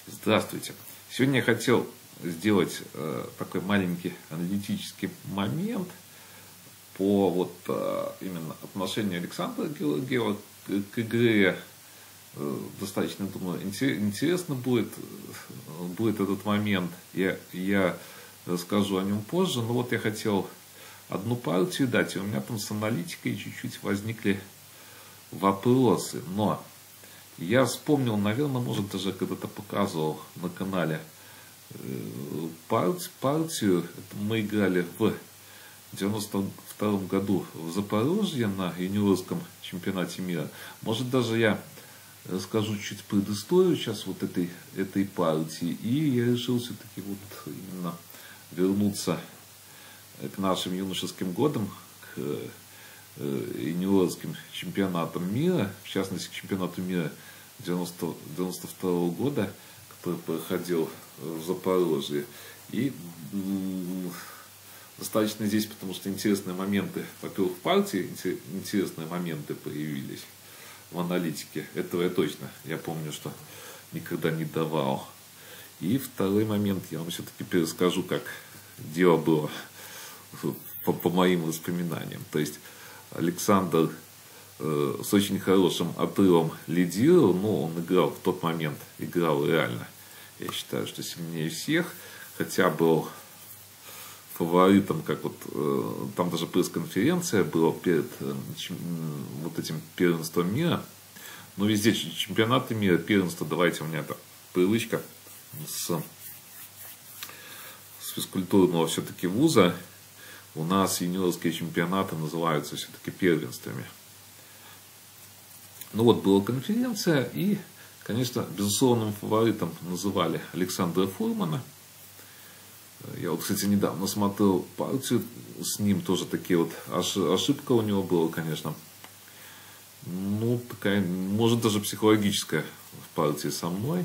Здравствуйте. Сегодня я хотел сделать такой маленький аналитический момент по именно отношению Александра Георгиева к игре. Достаточно, думаю, интересно будет этот момент. Я расскажу о нем позже, но вот я хотел одну партию дать, и у меня там с аналитикой чуть-чуть возникли вопросы, но я вспомнил, наверное, может, даже когда-то показывал на канале партию. Мы играли в 92 году в Запорожье на юниорском чемпионате мира. Может, даже я расскажу чуть предысторию сейчас вот этой партии. И я решил все-таки вот именно вернуться к нашим юношеским годам, к юниорским чемпионатам мира, в частности, к чемпионату мира 92 года, который проходил в Запорожье. И достаточно здесь, потому что интересные моменты, во-первых, в партии интересные моменты появились в аналитике. Этого я помню, что никогда не давал. И второй момент, я вам все-таки перескажу, как дело было по моим воспоминаниям. То есть Александр с очень хорошим отрывом лидировал, но он играл в тот момент, играл реально, я считаю, что сильнее всех, хотя был фаворитом, как вот там даже пресс-конференция была перед вот этим первенством мира. Но везде чемпионаты мира, первенство, давайте, у меня это привычка с физкультурного все-таки вуза. У нас юниорские чемпионаты называются все-таки первенствами. Ну вот была конференция, и, конечно, безусловным фаворитом называли Александра Фурмана. Я вот, кстати, недавно смотрел партию с ним, тоже такие вот ошибка у него была, конечно. Ну, такая, может, даже психологическая в партии со мной.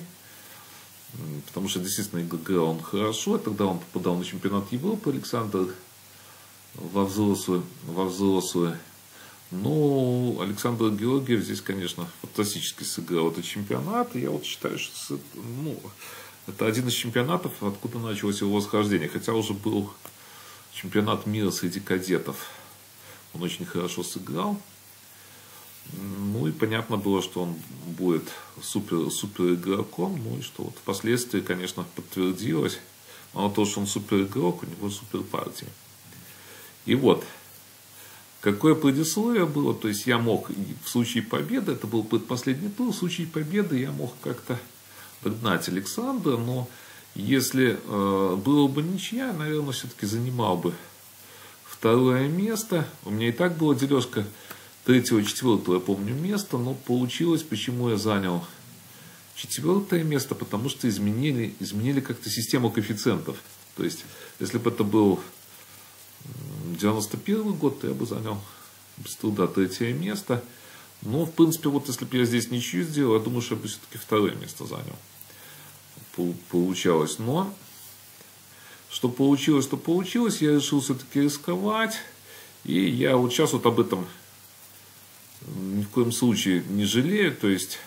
Потому что действительно играл он хорошо. Тогда он попадал на чемпионат Европы, Александр, во взрослую. Но Александр Георгиев здесь, конечно, фантастически сыграл этот чемпионат. И я вот считаю, что это один из чемпионатов, откуда началось его восхождение. Хотя уже был чемпионат мира среди кадетов. Он очень хорошо сыграл. Ну и понятно было, что он будет супер игроком. Ну и что вот впоследствии, конечно, подтвердилось. Мало того, что он супер игрок, у него супер партия. И вот, какое предисловие было, то есть я мог в случае победы, это был предпоследний тур, в случае победы я мог как-то догнать Александра, но если было бы ничья, наверное, все-таки занимал бы второе место. У меня и так была дележка 3-4, я помню, место, но получилось, почему я занял 4 место, потому что изменили как-то систему коэффициентов. То есть, если бы это был 91 год, то я бы занял без труда 3 место. Но, в принципе, вот если бы я здесь ничью сделал, я думаю, что я бы все-таки 2 место занял. Получалось. Но, что получилось, то получилось. Я решил все-таки рисковать. И я вот сейчас вот об этом ни в коем случае не жалею. То есть,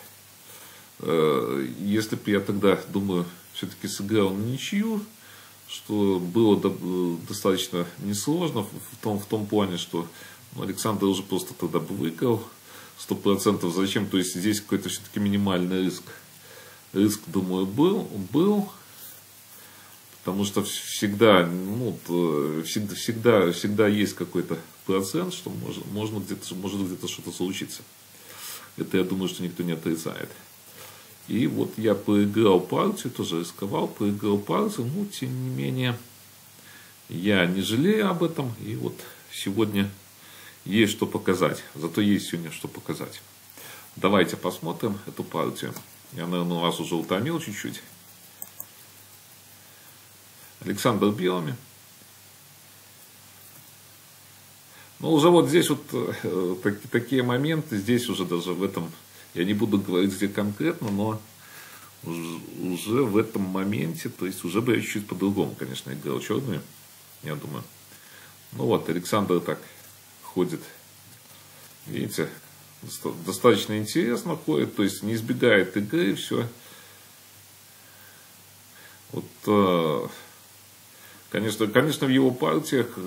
если бы я тогда, думаю, все-таки сыграл на ничью, что было достаточно несложно в том плане, что Александр уже просто тогда бы выиграл 100%. Зачем? То есть здесь какой-то все-таки минимальный риск. Риск, думаю, был. Потому что всегда есть какой-то процент, что может где-то что-то случиться. Это, я думаю, что никто не отрицает. И вот я проиграл партию, тоже рисковал, проиграл партию, но тем не менее я не жалею об этом. И вот сегодня есть что показать. Зато есть сегодня что показать. Давайте посмотрим эту партию. Я, наверное, вас уже утомил чуть-чуть. Александр белыми. Ну, уже вот здесь вот такие моменты, здесь уже даже в этом... Я не буду говорить где конкретно, но уже в этом моменте, то есть уже бы я чуть-чуть по-другому, конечно, играл черные, я думаю. Ну вот, Александр так ходит, видите, достаточно интересно ходит, то есть не избегает игры, все Вот, конечно, в его партиях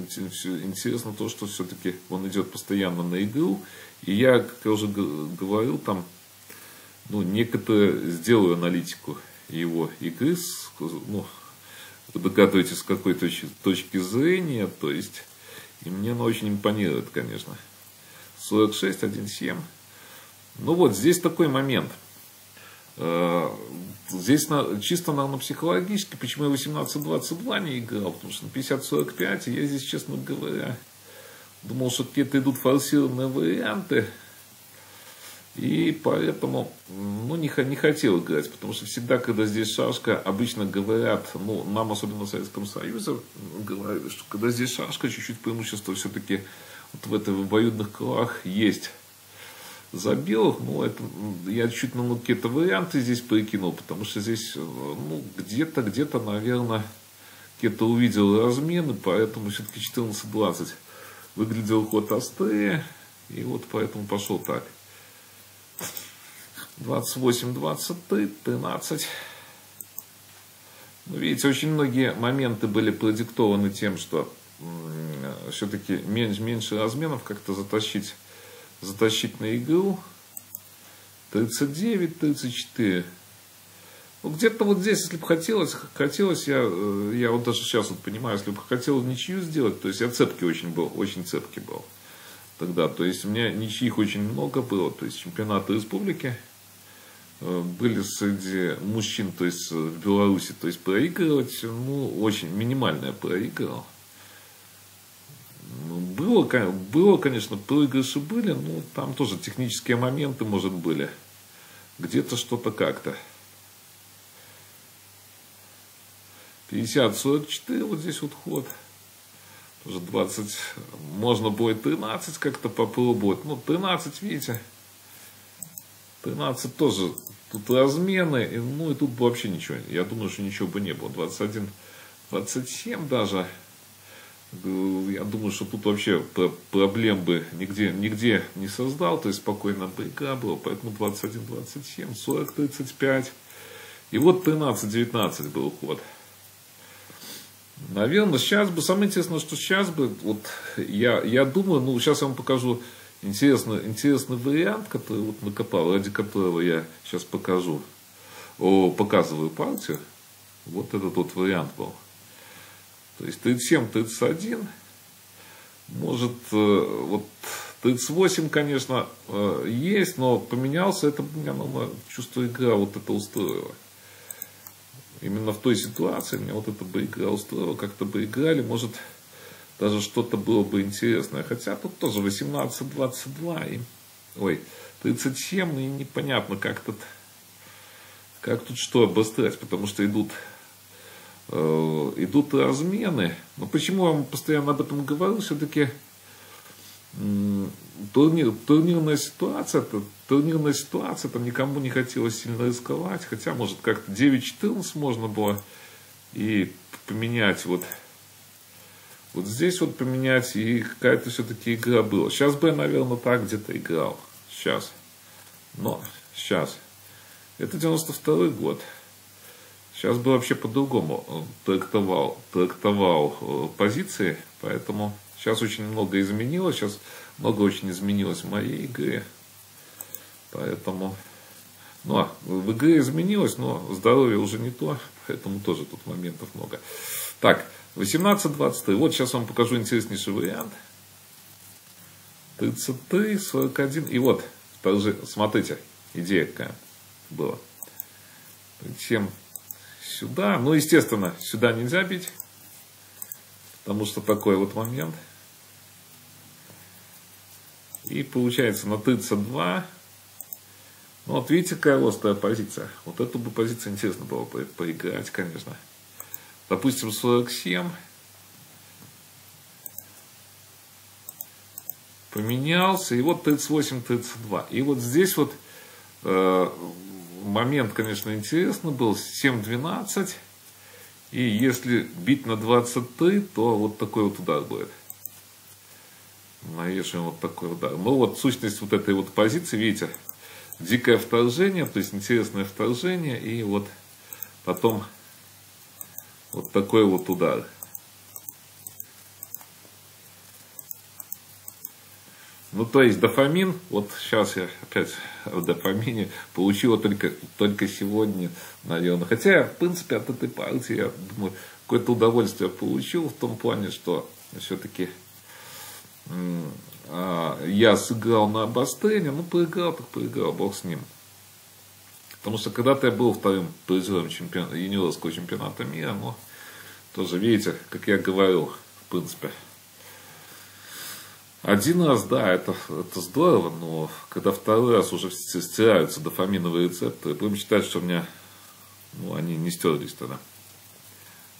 интересно то, что все-таки он идет постоянно на игру. И я, как я уже говорил, там, некоторые сделаю аналитику его игры, вы догадываетесь, с какой точки зрения, то есть, и мне она очень импонирует, конечно. 46, 1,7. Ну вот, здесь такой момент. Здесь чисто, наверное, психологически, почему я 18-22 не играл, потому что на 50-45, я здесь, честно говоря, думал, что какие-то идут форсированные варианты, и поэтому, не хотел играть, потому что всегда, когда здесь шашка, обычно говорят, нам, особенно в Советском Союзе, говорили, что когда здесь шашка, чуть-чуть преимущество все-таки вот в этой обоюдных колах есть. За белых, это я чуть какие-то варианты здесь прикинул, потому что здесь, где-то, наверное, где-то увидел размены, поэтому все-таки 14-20 выглядел ход острее, и вот поэтому пошел так. 28-23, 13. Видите, очень многие моменты были продиктованы тем, что все-таки меньше разменов как-то затащить на игру. 39, 34. Где-то вот здесь, если бы хотелось, я вот даже сейчас вот понимаю, если бы хотел ничью сделать, то есть я очень цепкий был тогда, то есть у меня ничьих очень много было, то есть чемпионаты республики были среди мужчин, то есть в Беларуси, то есть проигрывать, очень минимальное проигрывал. Было, конечно, проигрыши были, но там тоже технические моменты, может, были. Где-то что-то как-то. 50-44, вот здесь вот ход. Тоже 20, можно будет 13 как-то попробовать. 13, видите, 13 тоже, тут размены, и тут бы вообще ничего, я думаю, что ничего бы не было. 21, 27 даже. Я думаю, что тут вообще проблем бы нигде не создал, то есть спокойно бы игра была, поэтому 21-27, 40-35, и вот 13-19 был ход. Наверное, сейчас бы, самое интересное, что сейчас бы, вот я думаю, сейчас я вам покажу интересный вариант, который вот накопал, ради которого я сейчас показываю партию, вот этот вот вариант был. То есть 37-31, может, вот 38, конечно, есть, но поменялся, это меня, чувство игра вот это устроило. Именно в той ситуации меня вот эта бы игра устроила, как-то бы играли, может, даже что-то было бы интересное. Хотя тут тоже 18-22, 37, и непонятно, как тут что обострять, потому что идут размены. Но почему я вам постоянно об этом говорю? Все-таки турнирная ситуация, там никому не хотелось сильно рисковать. Хотя, может, как-то 9-14 можно было и поменять вот здесь вот поменять, и какая-то все-таки игра была. Сейчас бы я, наверное, так где-то играл. Сейчас. Это 92-й год. Сейчас бы вообще по-другому трактовал позиции, поэтому сейчас очень много изменилось, сейчас много очень изменилось в моей игре, поэтому, в игре изменилось, но здоровье уже не то, поэтому тоже тут моментов много. Так, 18-23, вот сейчас вам покажу интереснейший вариант. 33, 41, и вот, смотрите, идея какая была. Чем сюда, естественно, сюда нельзя бить, потому что такой вот момент. И получается на 32. Вот видите, какая острая позиция. Вот эту бы позицию интересно было поиграть, конечно. Допустим, 47. Поменялся, и вот 38-32. И вот здесь вот момент, конечно, интересный был, 7-12, и если бить на 23, то вот такой вот удар будет. Навешиваем вот такой удар. Вот сущность вот этой вот позиции, видите, дикое вторжение, то есть интересное вторжение, и вот потом вот такой вот удар. Ну, то есть дофамин, вот сейчас я опять в дофамине получила только сегодня, наверное. Хотя, в принципе, от этой партии, я думаю, какое-то удовольствие получил в том плане, что все-таки я сыграл на обострение, ну, проиграл, так проиграл, бог с ним. Потому что когда-то я был вторым призером юниорского чемпионата мира, но тоже, видите, как я говорил, в принципе, один раз, да, это здорово, но когда второй раз уже стираются дофаминовые рецепторы, будем считать, что у меня, ну, они не стерлись тогда.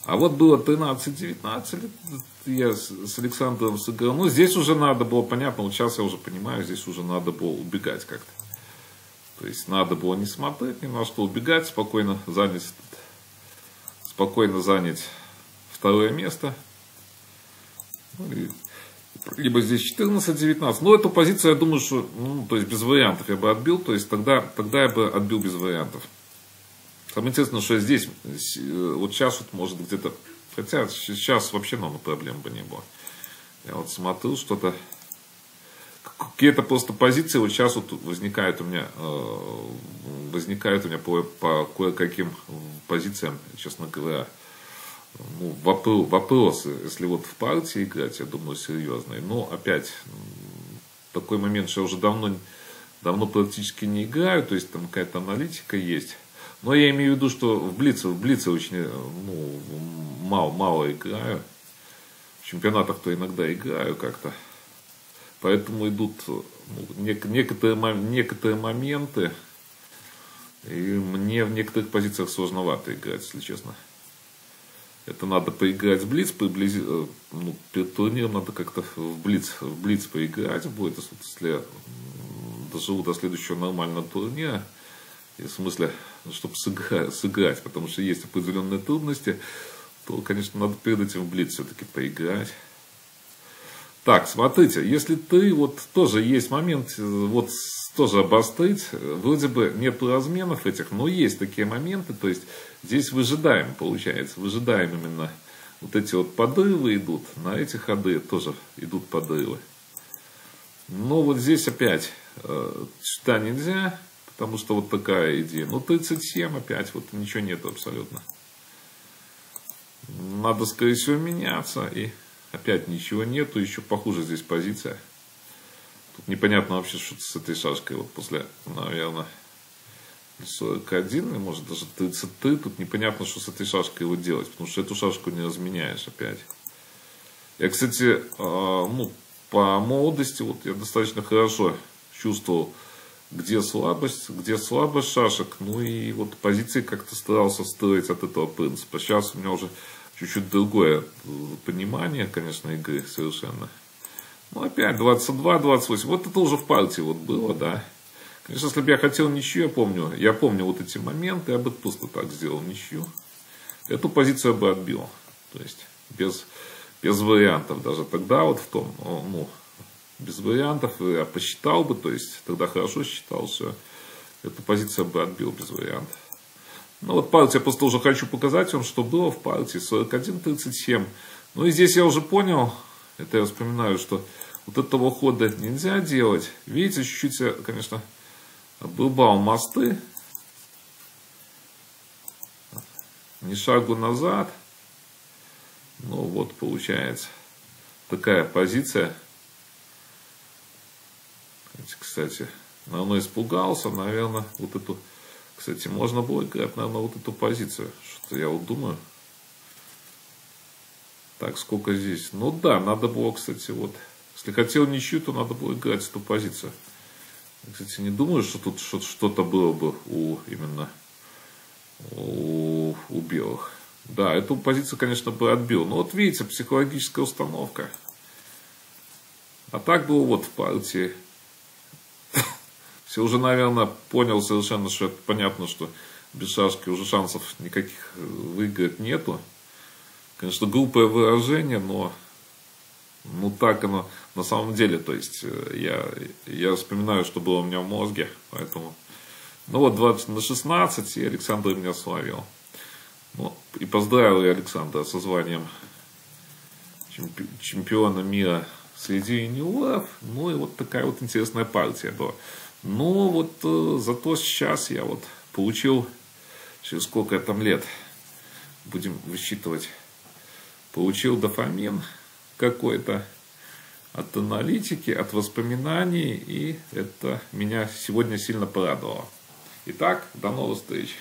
А вот было 13-19 лет, я с Александром сыграл. Ну, здесь уже надо было, понятно, вот сейчас я уже понимаю, здесь уже надо было убегать как-то. То есть надо было не смотреть ни на что, убегать, спокойно занять второе место. Либо здесь 14-19. Но эту позицию, я думаю, что, ну, то есть без вариантов я бы отбил. То есть тогда я бы отбил без вариантов. Самое интересное, что здесь, вот сейчас вот может где-то, хотя сейчас вообще, наверное, проблем бы не было. Я вот смотрю, что-то, какие-то просто позиции вот сейчас вот возникают у меня по кое-каким позициям, честно говоря. Ну, вопросы, если вот в партии играть, я думаю, серьезные. Но опять, такой момент, что я уже давно практически не играю, то есть там какая-то аналитика есть. Но я имею в виду, что в блице очень, ну, мало играю. В чемпионатах-то иногда играю как-то. Поэтому идут, ну, некоторые моменты, и мне в некоторых позициях сложновато играть, если честно. Это надо поиграть в блиц, ну, перед турниром надо как-то в блиц поиграть будет, если я доживу до следующего нормального турнира, в смысле, чтобы сыграть, потому что есть определенные трудности, то, конечно, надо перед этим в блиц все-таки поиграть. Так, смотрите, если ты, вот тоже есть момент, вот тоже обострить, вроде бы нет разменов этих, но есть такие моменты, то есть здесь выжидаем, получается, выжидаем именно вот эти вот подрывы идут, на эти ходы тоже идут подрывы. Но вот здесь опять сюда нельзя, потому что вот такая идея. Ну, 37 опять, вот ничего нету абсолютно. Надо, скорее всего, меняться, и опять ничего нету, еще похуже здесь позиция. Тут непонятно вообще, что с этой шашкой. Вот после, наверное, 41, может даже 33, тут непонятно, что с этой шашкой его делать, потому что эту шашку не разменяешь опять. Я, кстати, ну, по молодости, вот я достаточно хорошо чувствовал, где слабость шашек, ну и вот позиции как-то старался строить от этого принципа. Сейчас у меня уже чуть-чуть другое понимание, конечно, игры совершенно. Ну, опять 22-28. Вот это уже в партии вот было, да. Конечно, если бы я хотел ничью, я помню вот эти моменты, я бы просто так сделал ничью. Эту позицию я бы отбил. То есть, без вариантов даже. Тогда вот в том, ну, без вариантов я посчитал бы, то есть, тогда хорошо считал все. Эту позицию я бы отбил без вариантов. Ну, вот партия, я просто уже хочу показать вам, что было в партии 41-37. Ну, и здесь я уже понял, это я вспоминаю, что вот этого хода нельзя делать. Видите, чуть-чуть я, конечно, обрубал мосты. Ни шагу назад. Ну, вот получается такая позиция. Кстати, наверное, испугался, наверное, вот эту... Кстати, можно было играть, наверное, вот эту позицию. Что-то я вот думаю. Так, сколько здесь? Ну да, надо было, кстати, вот. Если хотел ничью, то надо было играть эту позицию. Я, кстати, не думаю, что тут что-то было бы именно у белых. Да, эту позицию, конечно, бы отбил. Но вот видите, психологическая установка. А так было вот в партии. Все уже, наверное, понял совершенно, что это понятно, что без шашки уже шансов никаких выиграть нету. Конечно, глупое выражение, но ну так оно на самом деле. То есть я вспоминаю, что было у меня в мозге. Поэтому, ну вот 20/16, и Александр меня словил. Ну, и поздравил я Александра со званием чемпиона мира среди юниоров. Ну и вот такая вот интересная партия была. Но вот зато сейчас я вот получил, через сколько там лет, будем высчитывать, получил дофамин какой-то от аналитики, от воспоминаний, и это меня сегодня сильно порадовало. Итак, до новых встреч.